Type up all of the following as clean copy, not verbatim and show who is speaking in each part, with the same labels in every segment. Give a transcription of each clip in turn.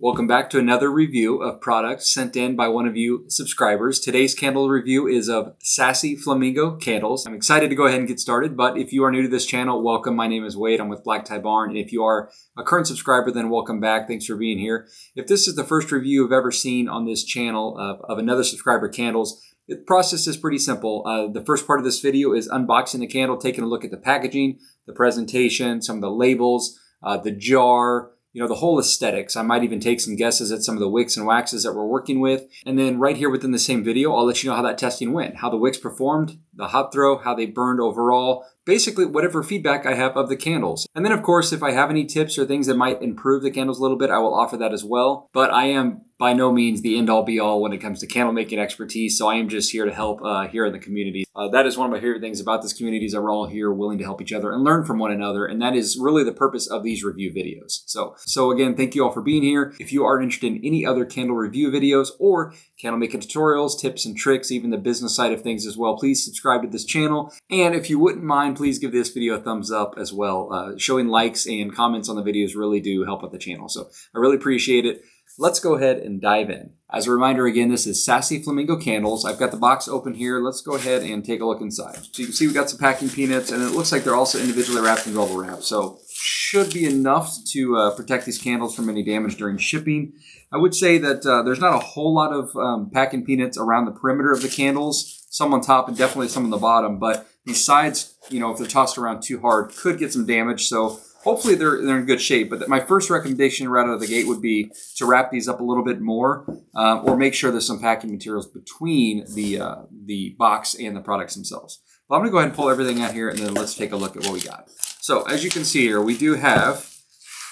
Speaker 1: Welcome back to another review of products sent in by one of you subscribers. Today's candle review is of SASSY FLAMINGO Candles. I'm excited to go ahead and get started, but if you are new to this channel, welcome. My name is Wade. I'm with Black Tie Barn. And if you are a current subscriber, then welcome back. Thanks for being here. If this is the first review you've ever seen on this channel of another subscriber candles, the process is pretty simple. The first part of this video is unboxing the candle, taking a look at the packaging, the presentation, some of the labels, the jar, the whole aesthetics. I might even take some guesses at some of the wicks and waxes that we're working with. And then right here within the same video, I'll let you know how that testing went, how the wicks performed, the hot throw, how they burned overall, basically whatever feedback I have of the candles. And then of course, if I have any tips or things that might improve the candles a little bit, I will offer that as well. But I am by no means the end-all be-all when it comes to candle making expertise, so I am just here to help here in the community. That is one of my favorite things about this community is that we're all here willing to help each other and learn from one another, and that is really the purpose of these review videos. So again, thank you all for being here. If you are interested in any other candle review videos or candle making tutorials, tips and tricks, even the business side of things as well, please subscribe to this channel. And if you wouldn't mind, please give this video a thumbs up as well. Showing likes and comments on the videos really do help with the channel, so I really appreciate it. Let's go ahead and dive in. As a reminder, again, this is SASSY FLAMINGO Candles. I've got the box open here. Let's go ahead and take a look inside. So you can see we got some packing peanuts, and it looks like they're also individually wrapped in bubble wrap. So should be enough to protect these candles from any damage during shipping. I would say that there's not a whole lot of packing peanuts around the perimeter of the candles. Some on top and definitely some on the bottom. But these sides, if they're tossed around too hard, could get some damage. So hopefully they're in good shape, but my first recommendation right out of the gate would be to wrap these up a little bit more, or make sure there's some packing materials between the box and the products themselves. Well, I'm gonna go ahead and pull everything out here, and then let's take a look at what we got. So as you can see here, we do have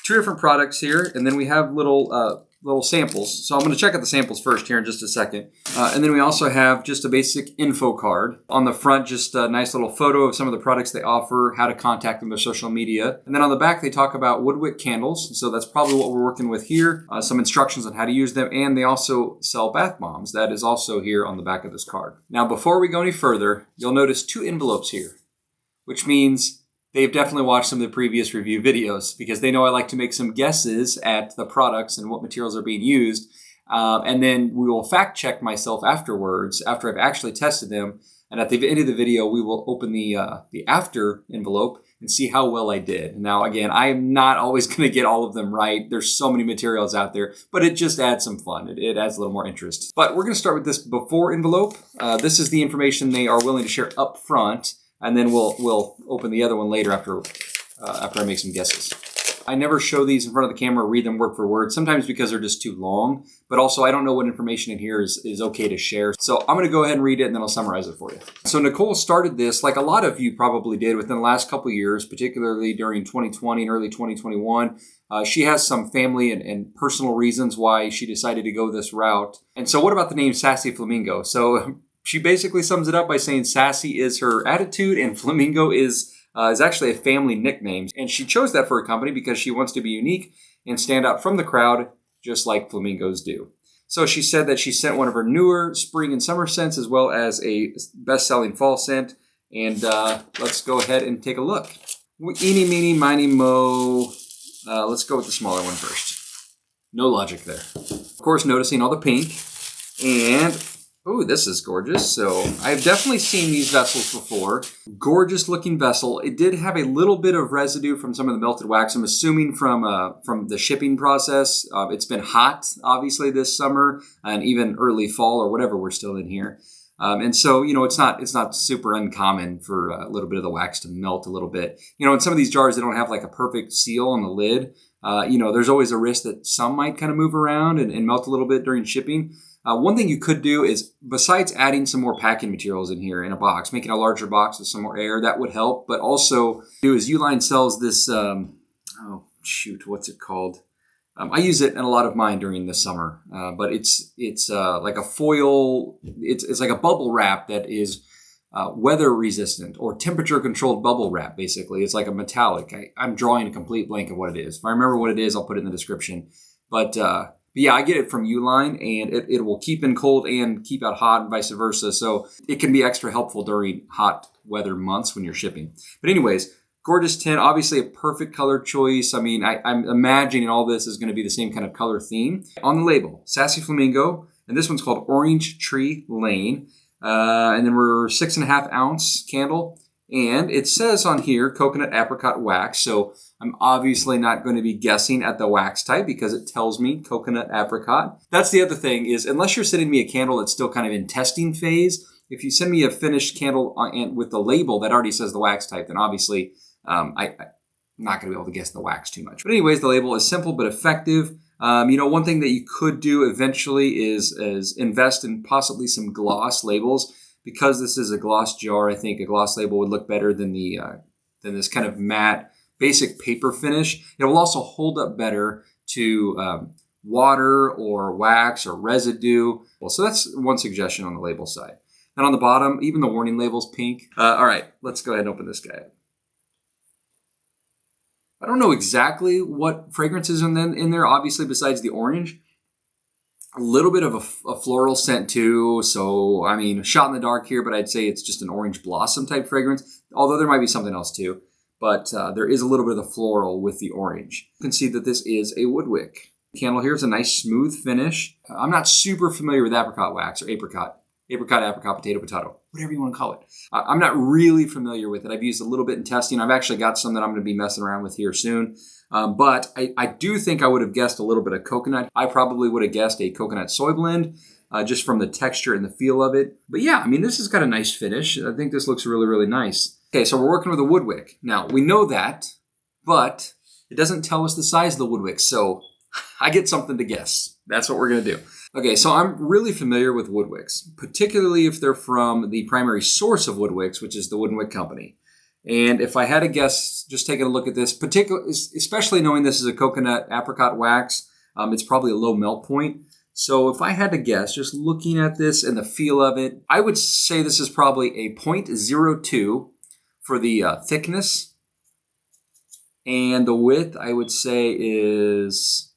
Speaker 1: two different products here, and then we have little samples. So I'm going to check out the samples first here in just a second. And then we also have just a basic info card. On the front, just a nice little photo of some of the products they offer, how to contact them, their social media. And then on the back, they talk about wood-wick candles. So that's probably what we're working with here. Some instructions on how to use them. And they also sell bath bombs. That is also here on the back of this card. Now, before we go any further, you'll notice two envelopes here, which means they've definitely watched some of the previous review videos because they know I like to make some guesses at the products and what materials are being used. And then we will fact check myself afterwards, after I've actually tested them. And at the end of the video, we will open the after envelope and see how well I did. Now, again, I am not always going to get all of them right. There's so many materials out there, but it just adds some fun. It adds a little more interest. But we're going to start with this before envelope. This is the information they are willing to share up front. And then we'll open the other one later after I make some guesses. I never show these in front of the camera or read them word for word, sometimes because they're just too long, but also I don't know what information in here is okay to share. So I'm going to go ahead and read it, and then I'll summarize it for you. So Nicole started this, like a lot of you probably did within the last couple of years, particularly during 2020 and early 2021. She has some family and personal reasons why she decided to go this route. And so what about the name SASSY FLAMINGO? So she basically sums it up by saying sassy is her attitude and flamingo is actually a family nickname. And she chose that for her company because she wants to be unique and stand out from the crowd, just like flamingos do. So she said that she sent one of her newer spring and summer scents as well as a best-selling fall scent. And let's go ahead and take a look. Eeny, meeny, miny, mo. Let's go with the smaller one first. No logic there. Of course, noticing all the pink. And oh, this is gorgeous. So I've definitely seen these vessels before. Gorgeous looking vessel. It did have a little bit of residue from some of the melted wax. I'm assuming from the shipping process. It's been hot, obviously, this summer and even early fall or whatever we're still in here. And so, it's not super uncommon for a little bit of the wax to melt a little bit. In some of these jars, they don't have like a perfect seal on the lid. There's always a risk that some might kind of move around and melt a little bit during shipping. One thing you could do is, besides adding some more packing materials in here in a box, making a larger box with some more air, that would help. But also, Uline sells this, what's it called? I use it in a lot of mine during the summer, but it's like a foil, it's like a bubble wrap that is weather resistant or temperature controlled bubble wrap, basically. It's like a metallic. I'm drawing a complete blank of what it is. If I remember what it is, I'll put it in the description. But yeah, I get it from Uline, and it will keep in cold and keep out hot and vice versa. So it can be extra helpful during hot weather months when you're shipping. But anyways, Gorgeous tin, obviously a perfect color choice. I mean, I'm imagining all this is going to be the same kind of color theme. On the label, Sassy Flamingo, and this one's called Orange Tree Lane. And then we're 6.5 ounce candle. And it says on here, coconut-apricot wax. So I'm obviously not going to be guessing at the wax type because it tells me coconut-apricot. That's the other thing is, unless you're sending me a candle that's still kind of in testing phase, if you send me a finished candle with the label that already says the wax type, then obviously I'm not going to be able to guess the wax too much. But anyways, the label is simple but effective. One thing that you could do eventually is invest in possibly some gloss labels. Because this is a gloss jar, I think a gloss label would look better than this kind of matte basic paper finish. It will also hold up better to water or wax or residue. Well, so that's one suggestion on the label side. And on the bottom, even the warning label's pink. All right, let's go ahead and open this guy up. I don't know exactly what fragrance is in there, obviously, besides the orange. A little bit of a floral scent too. So, I mean, shot in the dark here, but I'd say it's just an orange blossom type fragrance. Although there might be something else too. But there is a little bit of the floral with the orange. You can see that this is a wood wick. The candle here is a nice smooth finish. I'm not super familiar with apricot wax or apricot, potato, whatever you want to call it. I'm not really familiar with it. I've used a little bit in testing. I've actually got some that I'm going to be messing around with here soon. But I do think I would have guessed a little bit of coconut. I probably would have guessed a coconut soy blend just from the texture and the feel of it. But yeah, I mean, this has got a nice finish. I think this looks really, really nice. Okay, so we're working with a wood wick. Now, we know that, but it doesn't tell us the size of the wood wick. So I get something to guess. That's what we're going to do. Okay, so I'm really familiar with wood wicks, particularly if they're from the primary source of wood wicks, which is the Wood and Wick Company. And if I had to guess, just taking a look at this, especially knowing this is a coconut apricot wax, it's probably a low melt point. So if I had to guess, just looking at this and the feel of it, I would say this is probably a 0.02 for the thickness. And the width, I would say, is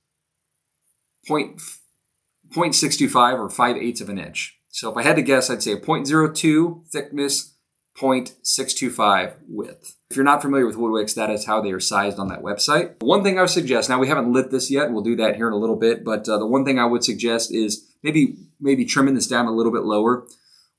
Speaker 1: 0.625 or 5/8 of an inch. So if I had to guess, I'd say a 0.02 thickness, 0.625 width. If you're not familiar with wood wicks, that is how they are sized on that website. One thing I would suggest, now we haven't lit this yet, we'll do that here in a little bit, but the one thing I would suggest is maybe trimming this down a little bit lower.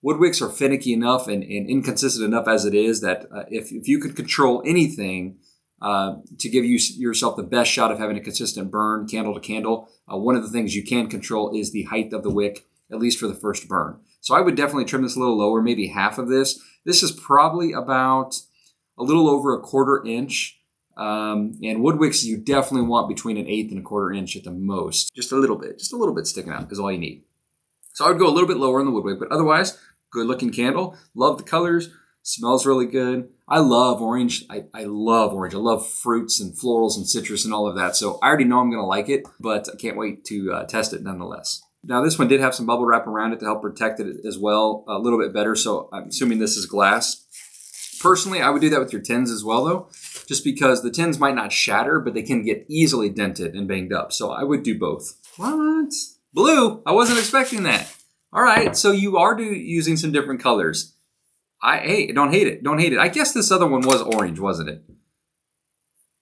Speaker 1: Wood wicks are finicky enough and inconsistent enough as it is that if you could control anything to give yourself the best shot of having a consistent burn candle to candle, one of the things you can control is the height of the wick, at least for the first burn. So I would definitely trim this a little lower, maybe half of this. This is probably about a little over 1/4 inch. And wood wicks you definitely want between 1/8 and 1/4 inch at the most. Just a little bit sticking out is all you need. So I would go a little bit lower on the wood wick, but otherwise, good looking candle. Love the colors. Smells really good. I love orange. I love orange. I love fruits and florals and citrus and all of that. So I already know I'm going to like it, but I can't wait to test it nonetheless. Now this one did have some bubble wrap around it to help protect it as well a little bit better. So I'm assuming this is glass. Personally, I would do that with your tins as well though, just because the tins might not shatter, but they can get easily dented and banged up. So I would do both. What? Blue? I wasn't expecting that. All right, so you are using some different colors. Hey, don't hate it. Don't hate it. I guess this other one was orange, wasn't it?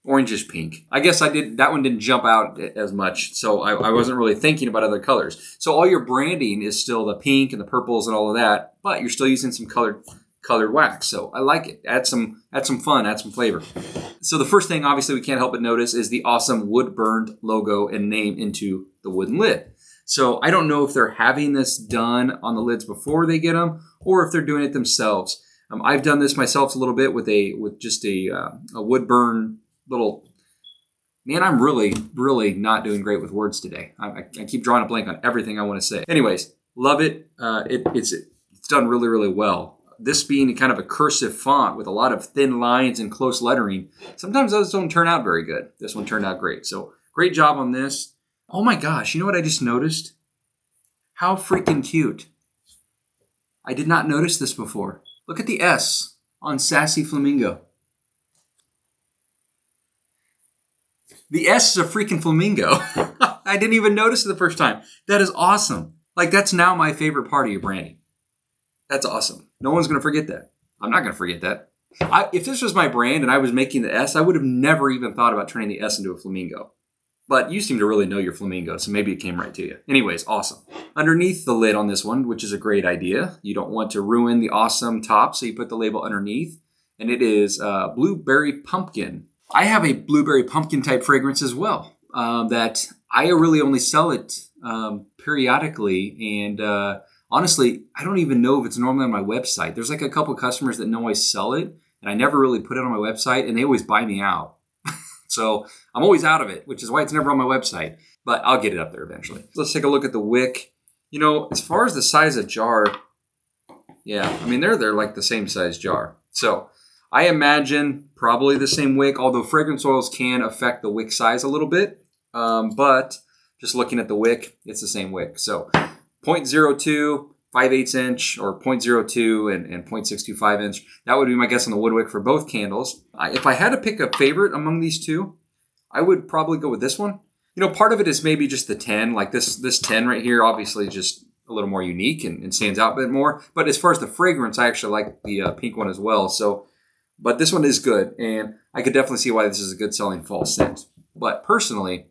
Speaker 1: Orangish pink. I guess that one didn't jump out as much, so I wasn't really thinking about other colors. So all your branding is still the pink and the purples and all of that, but you're still using some colored wax. So I like it. Add some fun, add some flavor. So the first thing, obviously, we can't help but notice is the awesome wood burned logo and name into the wooden lid. So I don't know if they're having this done on the lids before they get them, or if they're doing it themselves. I've done this myself a little bit with just a wood burn little. Man, I'm really, really not doing great with words today. I keep drawing a blank on everything I want to say. Anyways, love it. It's done really, really well. This being kind of a cursive font with a lot of thin lines and close lettering, sometimes those don't turn out very good. This one turned out great. So great job on this. Oh my gosh, you know what I just noticed? How freaking cute. I did not notice this before. Look at the S on Sassy Flamingo. The S is a freaking flamingo. I didn't even notice it the first time. That is awesome. Like, that's now my favorite part of your branding. That's awesome. No one's going to forget that. I'm not going to forget that. If this was my brand and I was making the S, I would have never even thought about turning the S into a flamingo. But you seem to really know your flamingo, so maybe it came right to you. Anyways, awesome. Underneath the lid on this one, which is a great idea, you don't want to ruin the awesome top, so you put the label underneath. And it is blueberry pumpkin. I have a blueberry pumpkin type fragrance as well that I really only sell it periodically. And honestly, I don't even know if it's normally on my website. There's like a couple customers that know I sell it, and I never really put it on my website, and they always buy me out. So I'm always out of it, which is why it's never on my website. But I'll get it up there eventually. Let's take a look at the wick. You know, as far as the size of jar, yeah, I mean, they're like the same size jar. So I imagine probably the same wick, although fragrance oils can affect the wick size a little bit. But just looking at the wick, it's the same wick. So 0.02, 5/8 inch, or 0.02 and 0.625 inch. That would be my guess on the wood wick for both candles. If I had to pick a favorite among these two, I would probably go with this one. You know, part of it is maybe just the 10. Like this 10 right here, obviously just a little more unique and stands out a bit more. But as far as the fragrance, I actually like the pink one as well. So, but this one is good, and I could definitely see why this is a good selling fall scent. But personally,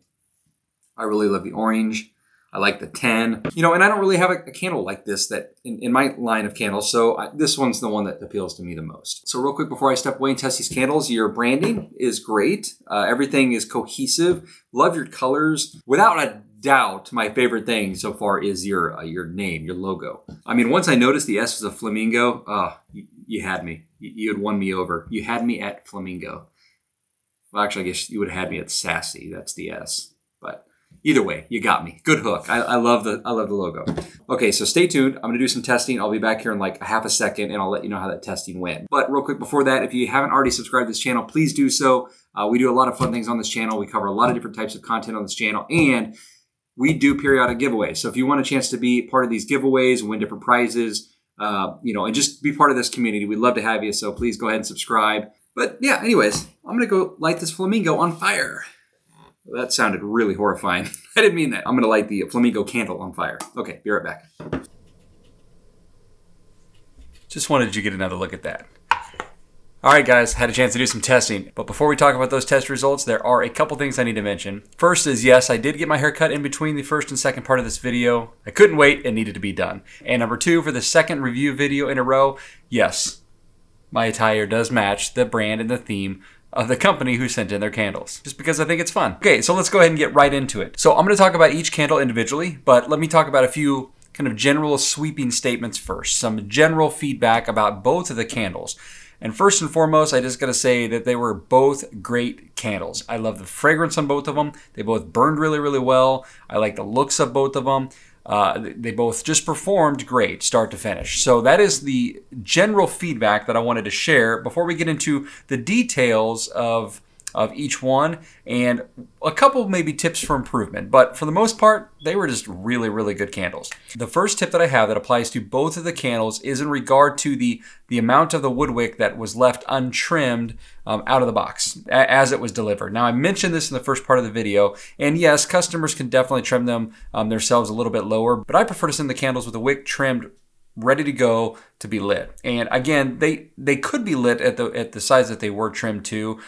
Speaker 1: I really love the orange. I like the 10, you know, and I don't really have a candle like this that in my line of candles. So this one's the one that appeals to me the most. So real quick before I step away and test these candles, your branding is great. Everything is cohesive. Love your colors. Without a doubt, my favorite thing so far is your name, your logo. I mean, once I noticed the S was a flamingo, you had me. You had won me over. You had me at flamingo. Well, actually, I guess you would have had me at sassy. That's the S. But either way, you got me. Good hook. I love the logo. Okay, so stay tuned. I'm going to do some testing. I'll be back here in like a half a second, and I'll let you know how that testing went. But real quick before that, if you haven't already subscribed to this channel, please do so. We do a lot of fun things on this channel. We cover a lot of different types of content on this channel, and we do periodic giveaways. So if you want a chance to be part of these giveaways and win different prizes, you know, and just be part of this community, we'd love to have you. So please go ahead and subscribe. But yeah, anyways, I'm going to go light this flamingo on fire. That sounded really horrifying. I didn't mean that. I'm going to light the flamingo candle on fire. Okay, be right back. Just wanted you to get another look at that. All right, guys, had a chance to do some testing. But before we talk about those test results, there are a couple things I need to mention. First is, yes, I did get my hair cut in between the first and second part of this video. I couldn't wait. It needed to be done. And number two, for the second review video in a row, yes, my attire does match the brand and the theme of the company who sent in their candles, just because I think it's fun. Okay, so let's go ahead and get right into it. So I'm going to talk about each candle individually, but let me talk about a few kind of general sweeping statements first. Some general feedback about both of the candles. And first and foremost, I just got to say that they were both great candles. I love the fragrance on both of them. They both burned really, really well. I like the looks of both of them. They both just performed great start to finish. So that is the general feedback that I wanted to share before we get into the details of each one and a couple maybe tips for improvement. But for the most part, they were just really, really good candles. The first tip that I have that applies to both of the candles is in regard to the amount of the wood wick that was left untrimmed out of the box as it was delivered. Now, I mentioned this in the first part of the video, and yes, customers can definitely trim them themselves a little bit lower, but I prefer to send the candles with the wick trimmed ready to go to be lit. And again, they could be lit at the size that they were trimmed to.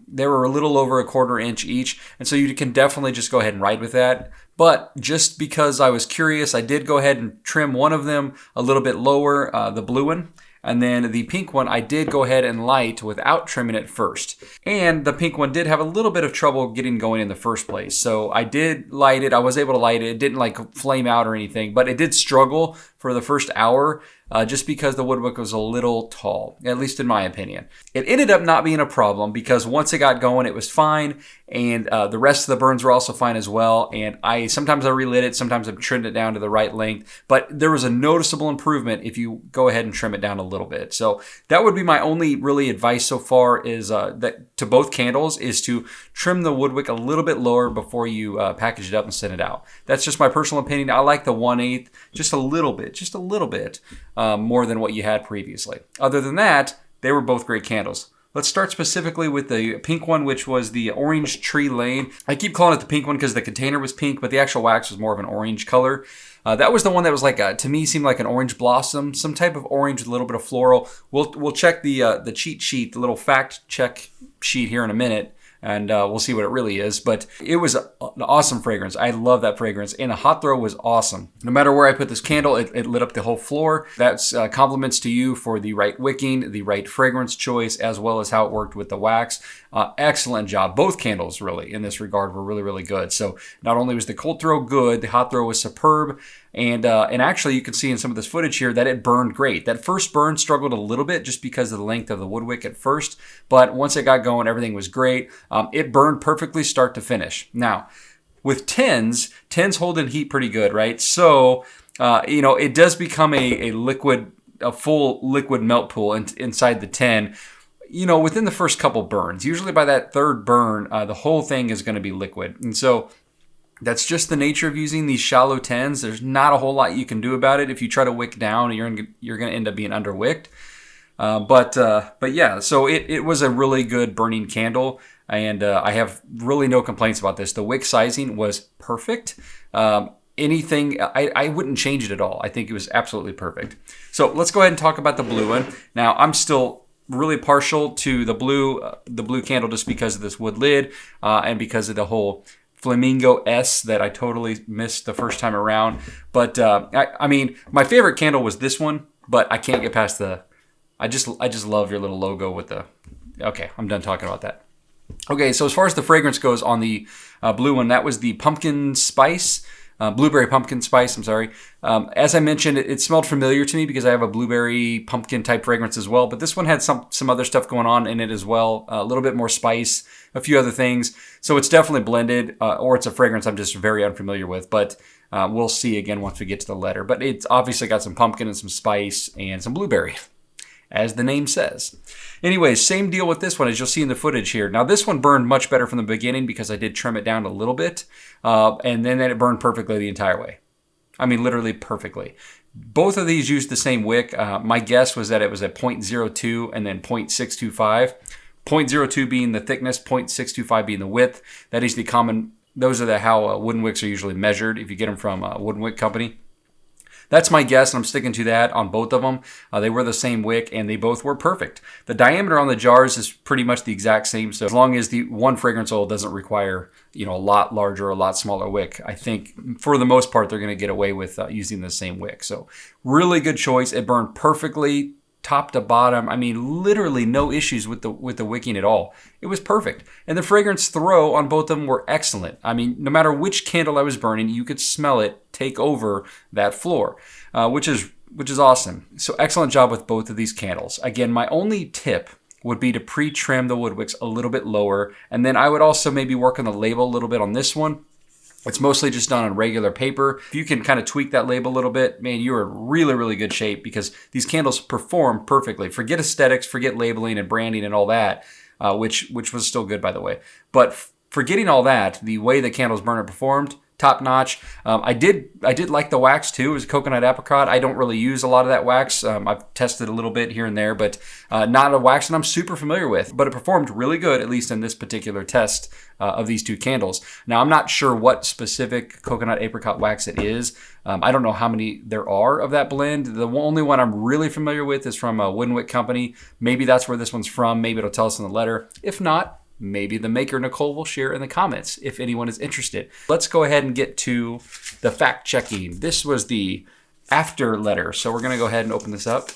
Speaker 1: They were a little over 1/4 inch each, and so you can definitely just go ahead and ride with that. But just because I was curious, I did go ahead and trim one of them a little bit lower, the blue one. And then the pink one, I did go ahead and light without trimming it first. And the pink one did have a little bit of trouble getting going in the first place. So I did light it. I was able to light it. It didn't like flame out or anything, but it did struggle for the first hour just because the wood wick was a little tall, at least in my opinion. It ended up not being a problem because once it got going, it was fine. And the rest of the burns were also fine as well. And sometimes I relit it, sometimes I've trimmed it down to the right length. But there was a noticeable improvement if you go ahead and trim it down a little bit. So that would be my only really advice so far is that to both candles is to trim the wood wick a little bit lower before you package it up and send it out. That's just my personal opinion. I like the 1/8 just a little bit more than what you had previously. Other than that, they were both great candles. Let's start specifically with the pink one, which was the Orange Tree Lane. I keep calling it the pink one because the container was pink, but the actual wax was more of an orange color. That was the one that was like, to me, seemed like an orange blossom, some type of orange with a little bit of floral. We'll check the cheat sheet, the little fact check sheet here in a minute, and we'll see what it really is. But it was an awesome fragrance. I love that fragrance, and the hot throw was awesome. No matter where I put this candle, it lit up the whole floor. That's compliments to you for the right wicking, the right fragrance choice, as well as how it worked with the wax. Excellent job. Both candles, really, in this regard, were really, really good. So not only was the cold throw good, the hot throw was superb. And actually, you can see in some of this footage here that it burned great. That first burn struggled a little bit just because of the length of the wood wick at first. But once it got going, everything was great. It burned perfectly start to finish. Now, with 10s hold in heat pretty good, right? So, it does become a full liquid melt pool inside the 10. Within the first couple burns. Usually by that third burn, the whole thing is going to be liquid. And so that's just the nature of using these shallow 10s. There's not a whole lot you can do about it. If you try to wick down, you're going to end up being underwicked. But yeah, so it was a really good burning candle, and I have really no complaints about this. The wick sizing was perfect. Anything, I wouldn't change it at all. I think it was absolutely perfect. So let's go ahead and talk about the blue one. Now, I'm still really partial to the blue candle just because of this wood lid and because of the whole Flamingo S that I totally missed the first time around. But I mean, my favorite candle was this one, but I can't get past I just love your little logo with the, okay, I'm done talking about that. Okay, so as far as the fragrance goes on the blue one, that was the pumpkin spice, blueberry pumpkin spice, I'm sorry. As I mentioned, it smelled familiar to me because I have a blueberry pumpkin type fragrance as well, but this one had some other stuff going on in it as well, a little bit more spice, a few other things. So it's definitely blended, or it's a fragrance I'm just very unfamiliar with, but we'll see again once we get to the letter. But it's obviously got some pumpkin and some spice and some blueberry, as the name says. Anyways, same deal with this one as you'll see in the footage here. Now this one burned much better from the beginning because I did trim it down a little bit, and then it burned perfectly the entire way. I mean, literally perfectly. Both of these used the same wick. My guess was that it was at 0.02 and then 0.625. 0.02 being the thickness, 0.625 being the width. That is the common, those are how wooden wicks are usually measured if you get them from a wooden wick company. That's my guess, and I'm sticking to that on both of them. They were the same wick, and they both were perfect. The diameter on the jars is pretty much the exact same, so as long as the one fragrance oil doesn't require, a lot larger or a lot smaller wick, I think for the most part they're going to get away with using the same wick. So really good choice. It burned perfectly, top to bottom. I mean, literally no issues with the wicking at all. It was perfect. And the fragrance throw on both of them were excellent. I mean, no matter which candle I was burning, you could smell it take over that floor, which is awesome. So excellent job with both of these candles. Again, my only tip would be to pre-trim the wood wicks a little bit lower. And then I would also maybe work on the label a little bit on this one. It's mostly just done on regular paper. If you can kind of tweak that label a little bit, man, you're in really, really good shape because these candles perform perfectly. Forget aesthetics, forget labeling and branding and all that, which was still good, by the way. But forgetting all that, the way the candles burner performed, top notch. I did like the wax too. It was coconut-apricot. I don't really use a lot of that wax. I've tested a little bit here and there, but not a wax that I'm super familiar with. But it performed really good, at least in this particular test of these two candles. Now, I'm not sure what specific coconut-apricot wax it is. I don't know how many there are of that blend. The only one I'm really familiar with is from a Wooden Wick company. Maybe that's where this one's from. Maybe it'll tell us in the letter. If not, maybe the maker, Nicole, will share in the comments if anyone is interested. Let's go ahead and get to the fact checking. This was the after letter. So we're going to go ahead and open this up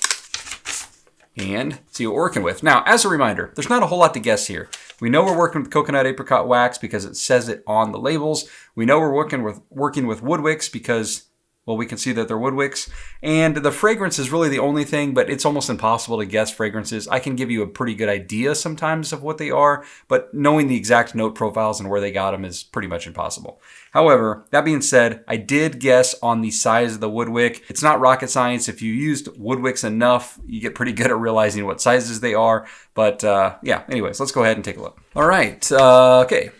Speaker 1: and see what we're working with. Now, as a reminder, there's not a whole lot to guess here. We know we're working with coconut-apricot wax because it says it on the labels. We know we're working with wood wicks because, well, we can see that they're wood wicks. And the fragrance is really the only thing, but it's almost impossible to guess fragrances. I can give you a pretty good idea sometimes of what they are, but knowing the exact note profiles and where they got them is pretty much impossible. However, that being said, I did guess on the size of the wood wick. It's not rocket science. If you used wood wicks enough, you get pretty good at realizing what sizes they are. But yeah, anyways, let's go ahead and take a look. All right, okay.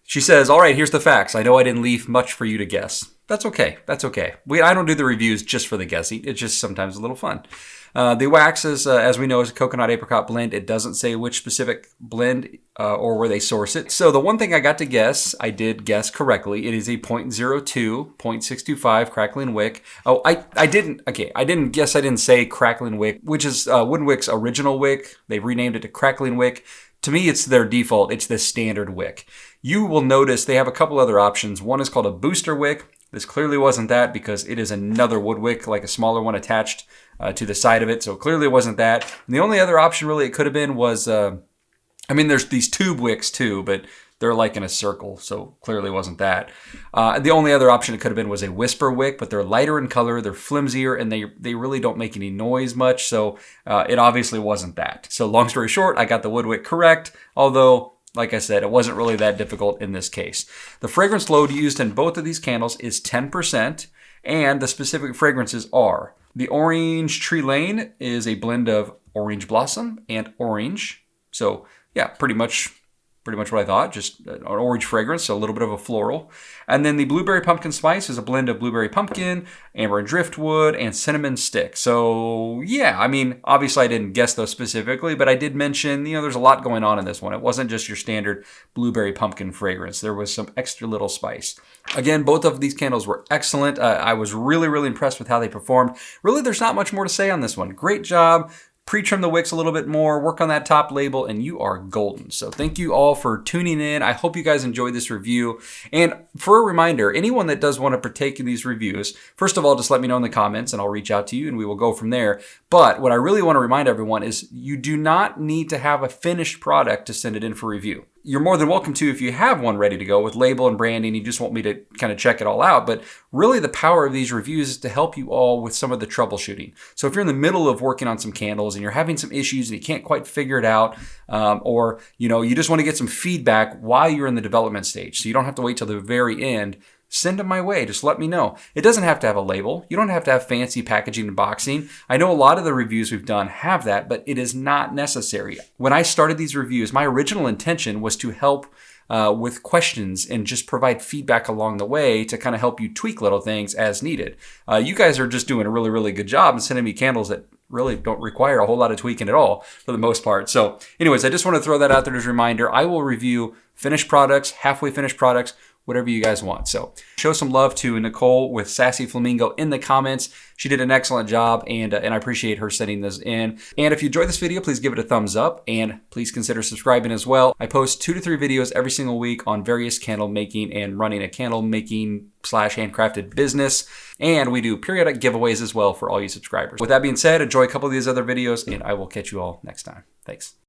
Speaker 1: She says, all right, here's the facts. I know I didn't leave much for you to guess. That's okay. That's okay. I don't do the reviews just for the guessing. It's just sometimes a little fun. The wax is, as we know, is a coconut-apricot blend. It doesn't say which specific blend or where they source it. So the one thing I got to guess, I did guess correctly. It is a 0.02, 0.625 crackling wick. Oh, I didn't say crackling wick, which is Wick's original wick. They've renamed it to crackling wick. To me, it's their default. It's the standard wick. You will notice they have a couple other options. One is called a booster wick. This clearly wasn't that because it is another wood wick, like a smaller one attached to the side of it. So clearly it wasn't that. And the only other option really it could have been was, there's these tube wicks too, but they're like in a circle. So clearly it wasn't that. The only other option it could have been was a whisper wick, but they're lighter in color, they're flimsier, and they really don't make any noise much. So it obviously wasn't that. So long story short, I got the wood wick correct, although like I said, it wasn't really that difficult in this case. The fragrance load used in both of these candles is 10%, and the specific fragrances are: the Orange Tree Lane is a blend of orange blossom and orange. So yeah, pretty much what I thought, just an orange fragrance, so a little bit of a floral. And then the Blueberry Pumpkin Spice is a blend of blueberry pumpkin, amber and driftwood, and cinnamon stick. So yeah, obviously I didn't guess those specifically, but I did mention, there's a lot going on in this one. It wasn't just your standard blueberry pumpkin fragrance. There was some extra little spice. Again, both of these candles were excellent. I was really, really impressed with how they performed. Really, there's not much more to say on this one. Great job. Pre-trim the wicks a little bit more, work on that top label, and you are golden. So thank you all for tuning in. I hope you guys enjoyed this review. And for a reminder, anyone that does want to partake in these reviews, first of all, just let me know in the comments and I'll reach out to you and we will go from there. But what I really want to remind everyone is you do not need to have a finished product to send it in for review. You're more than welcome to if you have one ready to go with label and branding. You just want me to kind of check it all out. But really the power of these reviews is to help you all with some of the troubleshooting. So if you're in the middle of working on some candles and you're having some issues and you can't quite figure it out, or you just want to get some feedback while you're in the development stage, so you don't have to wait till the very end, send them my way. Just let me know. It doesn't have to have a label. You don't have to have fancy packaging and boxing. I know a lot of the reviews we've done have that, but it is not necessary. When I started these reviews, my original intention was to help with questions and just provide feedback along the way to kind of help you tweak little things as needed. You guys are just doing a really, really good job and sending me candles that really don't require a whole lot of tweaking at all for the most part. So anyways, I just want to throw that out there as a reminder. I will review finished products, halfway finished products, whatever you guys want. So show some love to Nicole with Sassy Flamingo in the comments. She did an excellent job and I appreciate her sending this in. And if you enjoyed this video, please give it a thumbs up and please consider subscribing as well. I post 2 to 3 videos every single week on various candle making and running a candle making / handcrafted business. And we do periodic giveaways as well for all you subscribers. With that being said, enjoy a couple of these other videos and I will catch you all next time. Thanks.